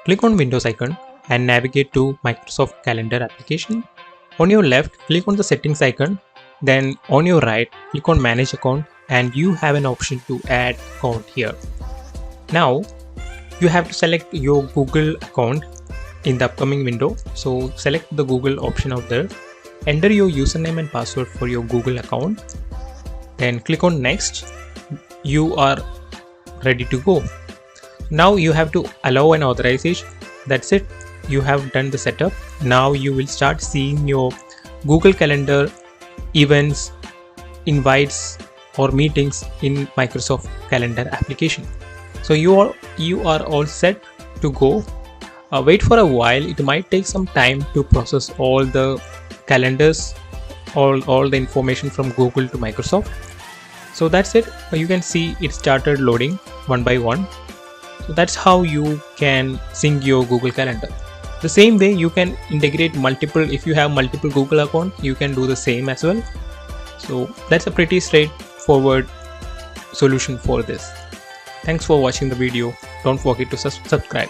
Click on Windows icon and navigate to Microsoft Calendar application. On your left, click on the settings icon. Then on your right, click on manage account and you have an option to add account here. Now you have to select your Google account in the upcoming window. So select the Google option out there. Enter your username and password for your Google account. Then click on next. You are ready to go. Now you have to allow an authorization. That's it. You have done the setup. Now you will start seeing your Google Calendar events, invites or meetings in Microsoft Calendar application. So you are all set to go. Wait for a while. It might take some time to process all the calendars, all the information from Google to Microsoft. So that's it. You can see it started loading one by one. So that's how you can sync your Google Calendar. The same way you can integrate multiple, if you have multiple Google accounts, you can do the same as well. So that's a pretty straightforward solution for this. Thanks for watching the video. Don't forget to subscribe.